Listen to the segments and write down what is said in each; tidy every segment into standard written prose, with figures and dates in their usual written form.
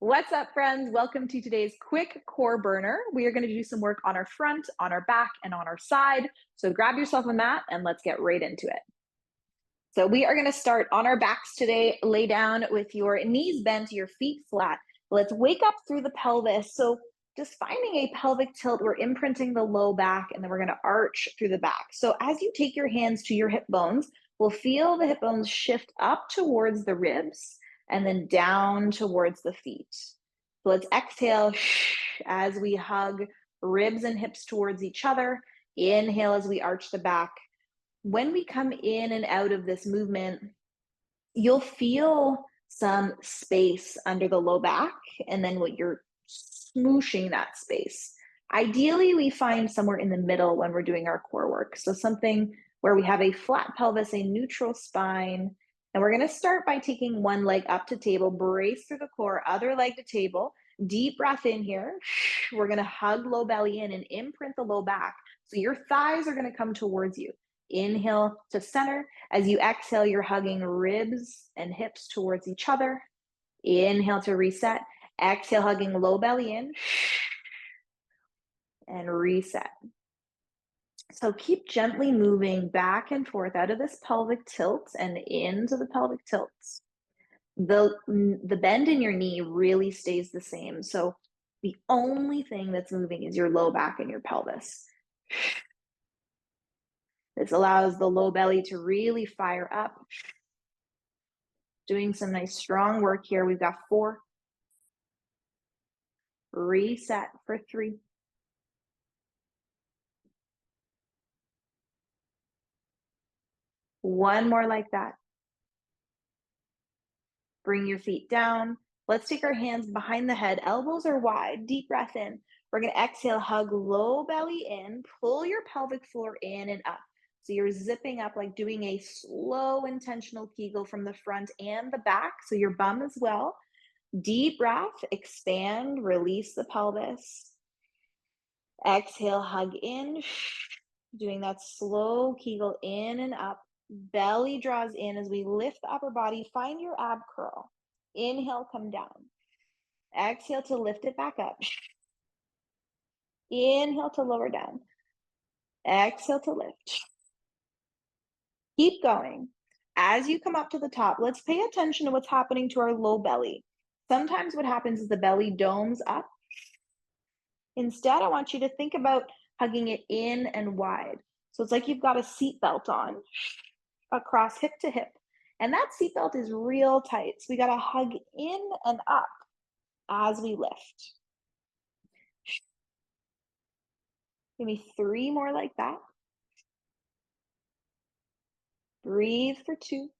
What's up, friends? Welcome to today's quick core burner. We are going to do some work on our front, on our back, and on our side. So grab yourself a mat and let's get right into it. So we are going to start on our backs today. Lay down with your knees bent, your feet flat. Let's wake up through the pelvis. So just finding a pelvic tilt, we're imprinting the low back, and then we're going to arch through the back. So as you take your hands to your hip bones, we'll feel the hip bones shift up towards the ribs and then down towards the feet. So let's exhale as we hug ribs and hips towards each other. Inhale as we arch the back. When we come in and out of this movement, you'll feel some space under the low back, and then what you're smooshing that space. Ideally, we find somewhere in the middle when we're doing our core work. So something where we have a flat pelvis, a neutral spine, and we're going to start by taking one leg up to table, brace through the core, other leg to table. Deep breath in here. We're going to hug low belly in and imprint the low back. So your thighs are going to come towards you. Inhale to center. As you exhale, you're hugging ribs and hips towards each other. Inhale to reset. Exhale, hugging low belly in. And reset. So keep gently moving back and forth out of this pelvic tilt and into the pelvic tilts. The bend in your knee really stays the same. So the only thing that's moving is your low back and your pelvis. This allows the low belly to really fire up. Doing some nice strong work here. We've got 4. Reset for 3. One more like that. Bring your feet down. Let's take our hands behind the head. Elbows are wide. Deep breath in. We're going to exhale, hug low belly in. Pull your pelvic floor in and up. So you're zipping up, like doing a slow, intentional Kegel from the front and the back. So your bum as well. Deep breath, expand, release the pelvis. Exhale, hug in. Doing that slow Kegel in and up. Belly draws in as we lift the upper body. Find your ab curl. Inhale, come down. Exhale to lift it back up. Inhale to lower down. Exhale to lift. Keep going. As you come up to the top, let's pay attention to what's happening to our low belly. Sometimes what happens is the belly domes up. Instead, I want you to think about hugging it in and wide. So it's like you've got a seatbelt on across hip to hip. And that seatbelt is real tight. So we got to hug in and up as we lift. Give me 3 more like that. Breathe for 2.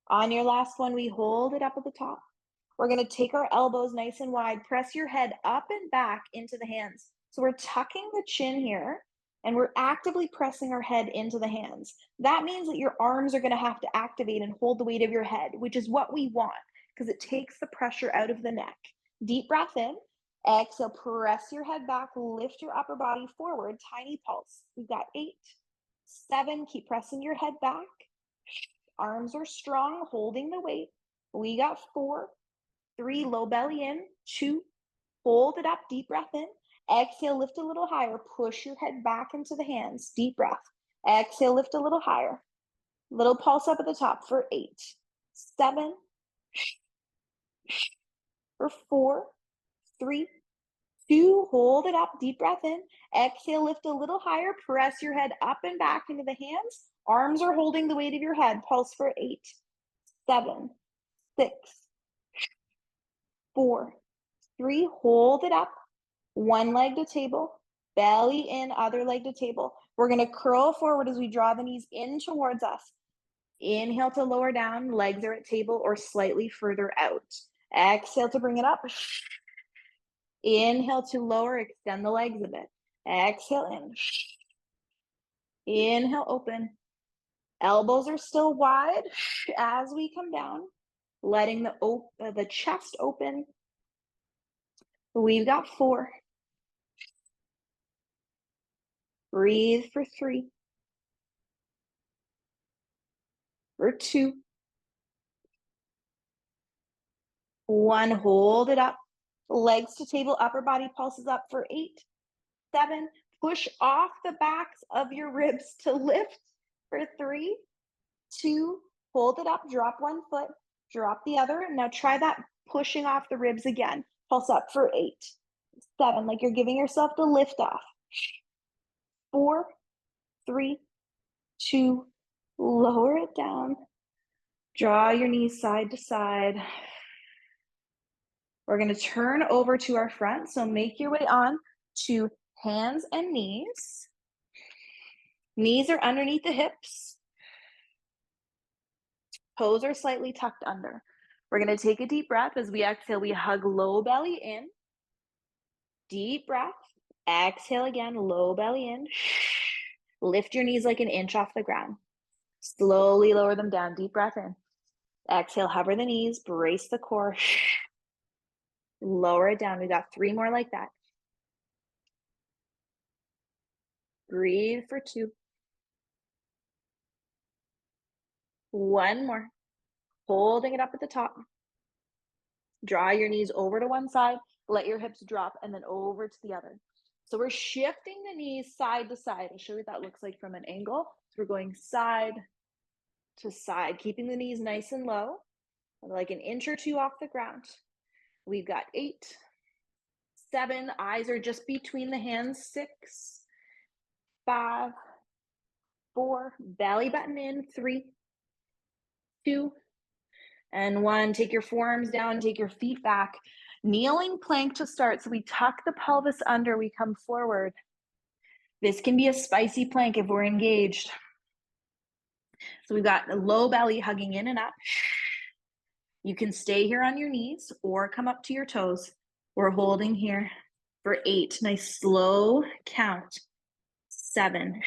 On your last one, we hold it up at the top. We're going to take our elbows nice and wide. Press your head up and back into the hands. So we're tucking the chin here, and we're actively pressing our head into the hands. That means that your arms are going to have to activate and hold the weight of your head, which is what we want because it takes the pressure out of the neck. Deep breath in. Exhale, press your head back, lift your upper body forward, tiny pulse. We've got 8, 7, keep pressing your head back. Arms are strong, holding the weight. We got 4, 3, low belly in, 2, hold it up, deep breath in. Exhale, lift a little higher, push your head back into the hands, deep breath. Exhale, lift a little higher. Little pulse up at the top for 8, 7, for 4, 3, 2, hold it up, deep breath in. Exhale, lift a little higher, press your head up and back into the hands. Arms are holding the weight of your head. Pulse for 8, 7, 6, 4, 3, hold it up. One leg to table, belly in, other leg to table. We're going to curl forward as we draw the knees in towards us. Inhale to lower down, legs are at table or slightly further out. Exhale to bring it up. Inhale to lower, extend the legs a bit. Exhale in. Inhale, open. Elbows are still wide as we come down, letting the chest open. We've got 4. Breathe for 3. For 2. 1, hold it up. Legs to table, upper body pulses up for 8, 7. Push off the backs of your ribs to lift for 3, 2. Hold it up, drop one foot, drop the other. Now try that pushing off the ribs again. Pulse up for 8, 7, like you're giving yourself the lift off. 4, 3, 2, lower it down. Draw your knees side to side. We're going to turn over to our front. So make your way on to hands and knees. Knees are underneath the hips. Toes are slightly tucked under. We're going to take a deep breath. As we exhale, we hug low belly in. Deep breath. Exhale again, low belly in. Lift your knees like an inch off the ground. Slowly lower them down. Deep breath in. Exhale, hover the knees, brace the core. Lower it down. We got 3 more like that. Breathe for 2. 1 more. Holding it up at the top. Draw your knees over to one side. Let your hips drop and then over to the other. So we're shifting the knees side to side. I'll show you what that looks like from an angle. So we're going side to side, keeping the knees nice and low, like an inch or 2 off the ground. We've got 8, 7. Eyes are just between the hands. 6, 5, 4. Belly button in. 3, 2, and 1. Take your forearms down, take your feet back. Kneeling plank to start. So we tuck the pelvis under, we come forward. This can be a spicy plank if we're engaged. So we've got the low belly hugging in and up. You can stay here on your knees or come up to your toes. We're holding here for 8. Nice slow count. 7.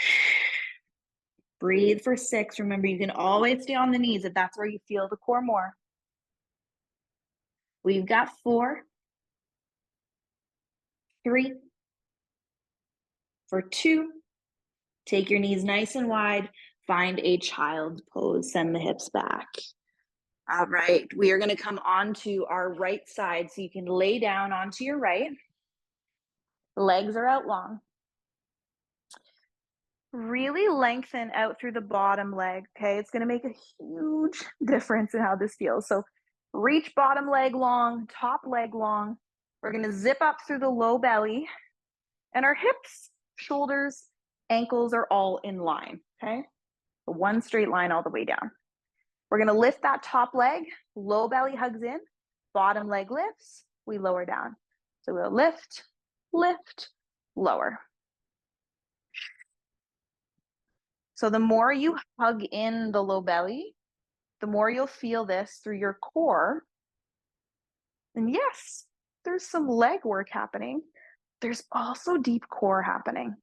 Breathe for 6. Remember, you can always stay on the knees if that's where you feel the core more. We've got 4, 3, for 2. Take your knees nice and wide. Find a child's pose. Send the hips back. All right, we are going to come onto our right side. So you can lay down onto your right. Legs are out long. Really lengthen out through the bottom leg, okay? It's going to make a huge difference in how this feels. So reach bottom leg long, top leg long. We're going to zip up through the low belly. And our hips, shoulders, ankles are all in line, okay? One straight line all the way down. We're going to lift that top leg, low belly hugs in, bottom leg lifts, we lower down. So we'll lift, lift, lower. So the more you hug in the low belly, the more you'll feel this through your core. And yes, there's some leg work happening. There's also deep core happening.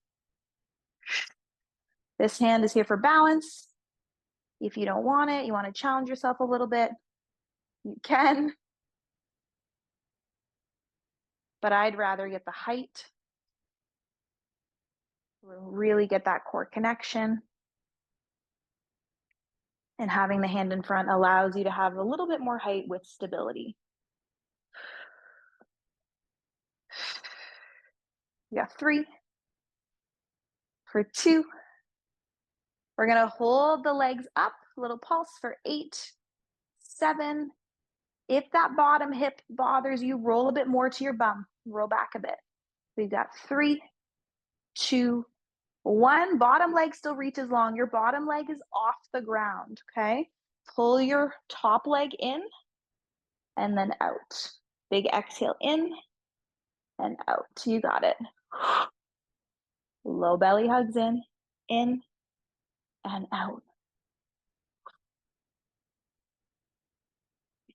This hand is here for balance. If you don't want it, you want to challenge yourself a little bit, you can. But I'd rather get the height, really get that core connection. And having the hand in front allows you to have a little bit more height with stability. We got 3, for 2. We're going to hold the legs up, little pulse for 8, 7. If that bottom hip bothers you, roll a bit more to your bum. Roll back a bit. We've got 3, 2, 1. Bottom leg still reaches long. Your bottom leg is off the ground, okay? Pull your top leg in and then out. Big exhale in and out. You got it. Low belly hugs in and out.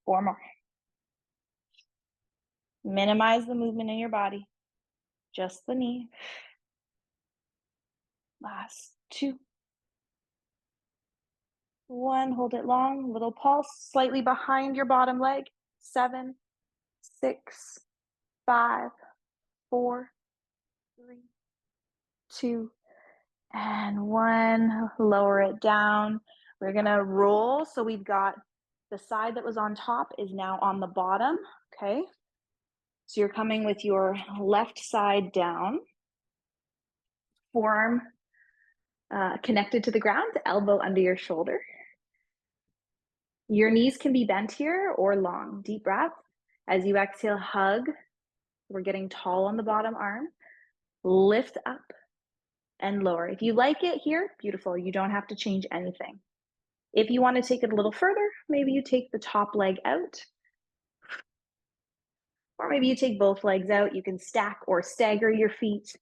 4 more. Minimize the movement in your body. Just the knee. Last 2. 1, hold it long, little pulse, slightly behind your bottom leg. 7, 6, 5, 4, 3, 2, and 1. Lower it down. We're gonna roll. So we've got The side that was on top is now on the bottom, okay? So you're coming with your left side down, forearm connected to the ground, elbow under your shoulder. Your knees can be bent here or long. Deep breath. As you exhale, hug. We're getting tall on the bottom arm. Lift up and lower. If you like it here, beautiful. You don't have to change anything. If you want to take it a little further, maybe you take the top leg out. Or maybe you take both legs out. You can stack or stagger your feet.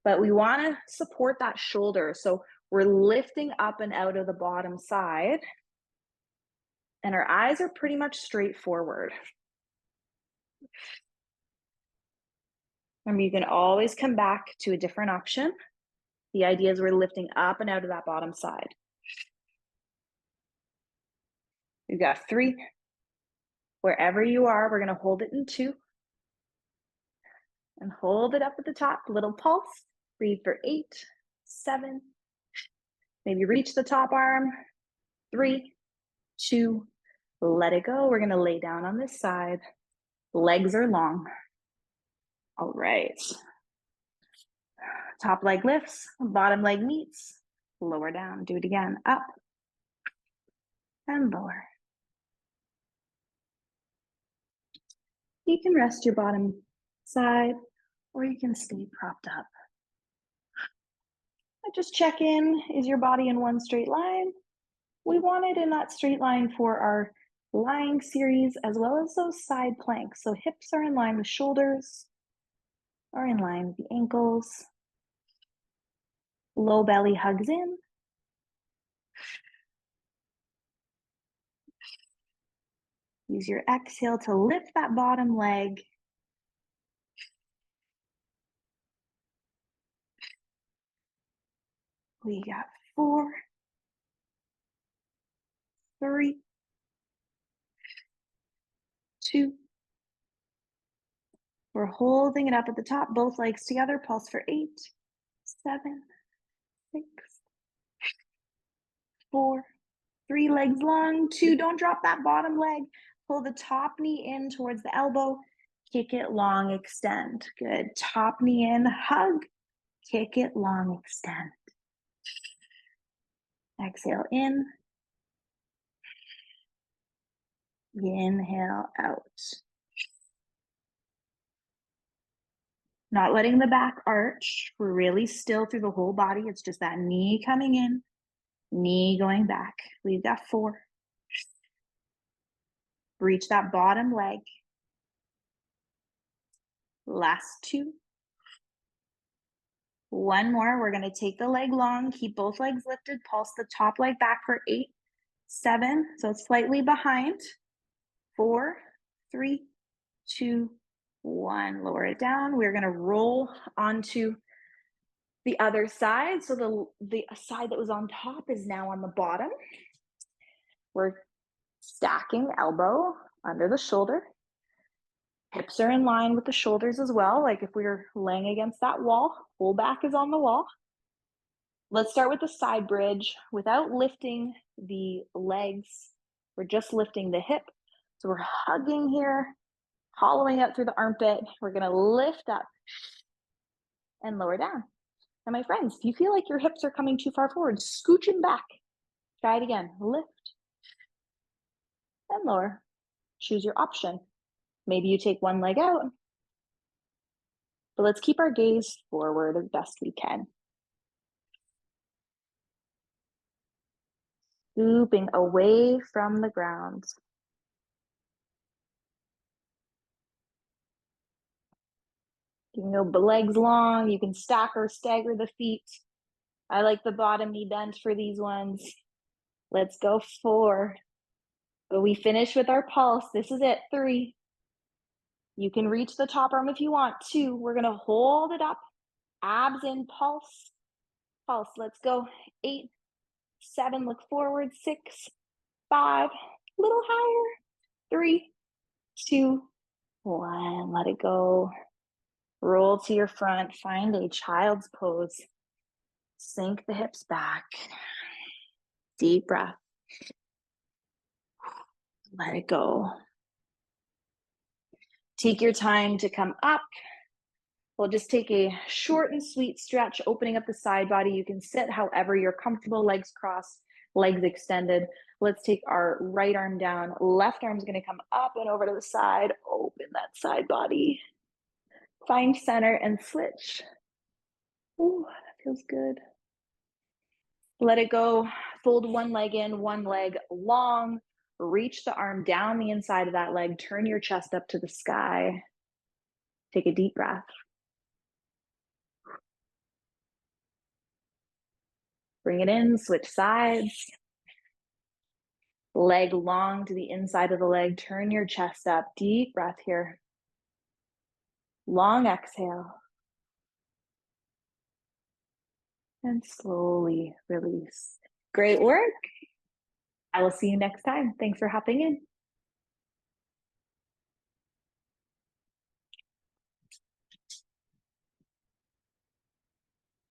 But we want to support that shoulder. So we're lifting up and out of the bottom side. And our eyes are pretty much straight forward. Remember, you can always come back to a different option. The idea is we're lifting up and out of that bottom side. We've got 3. Wherever you are, we're going to hold it in 2. And hold it up at the top, little pulse. Breathe for 8, 7. Maybe reach the top arm. 3, 2, let it go. We're going to lay down on this side. Legs are long. All right. Top leg lifts, bottom leg meets. Lower down. Do it again. Up and lower. You can rest your bottom side or you can stay propped up. Just check in. Is your body in one straight line? We want it in that straight line for our lying series as well as those side planks. So hips are in line with shoulders, are in line with the ankles. Low belly hugs in. Use your exhale to lift that bottom leg. We got 4, 3, 2. We're holding it up at the top, both legs together. Pulse for 8, 7, 6, 4, 3, legs long, 2. Don't drop that bottom leg. Pull the top knee in towards the elbow. Kick it long, extend. Good. Top knee in, hug. Kick it long, extend. Exhale in. Inhale out. Not letting the back arch. We're really still through the whole body. It's just that knee coming in, knee going back. We've got 4. Reach that bottom leg. Last 2. 1 more. We're going to take the leg long, keep both legs lifted, pulse the top leg back for 8, 7. So it's slightly behind. 4, 3, 2, 1. Lower it down. We're going to roll onto the other side. So the side that was on top is now on the bottom. We're stacking elbow under the shoulder. Hips are in line with the shoulders as well. Like if we were laying against that wall, full back is on the wall. Let's start with the side bridge without lifting the legs. We're just lifting the hip. So we're hugging here, hollowing out through the armpit. We're going to lift up and lower down. And my friends, if you feel like your hips are coming too far forward, scooch them back. Try it again. Lift and lower. Choose your option. Maybe you take one leg out. But let's keep our gaze forward as best we can. Scooping away from the ground. You can go legs long. You can stack or stagger the feet. I like the bottom knee bent for these ones. Let's go 4. But we finish with our pulse. This is it. 3. You can reach the top arm if you want. 2. We're going to hold it up. Abs in, pulse. Pulse. Let's go. 8, 7. Look forward. 6, 5. A little higher. 3, 2, 1. Let it go. Roll to your front. Find a child's pose. Sink the hips back. Deep breath. Let it go. Take your time to come up. We'll just take a short and sweet stretch, opening up the side body. You can sit however you're comfortable, legs crossed, legs extended. Let's take our right arm down. Left arm's gonna come up and over to the side. Open that side body. Find center and switch. Ooh, that feels good. Let it go. Fold one leg in, one leg long. Reach the arm down the inside of that leg. Turn your chest up to the sky. Take a deep breath. Bring it in, switch sides. Leg long to the inside of the leg. Turn your chest up. Deep breath here. Long exhale. And slowly release. Great work. I will see you next time. Thanks for hopping in.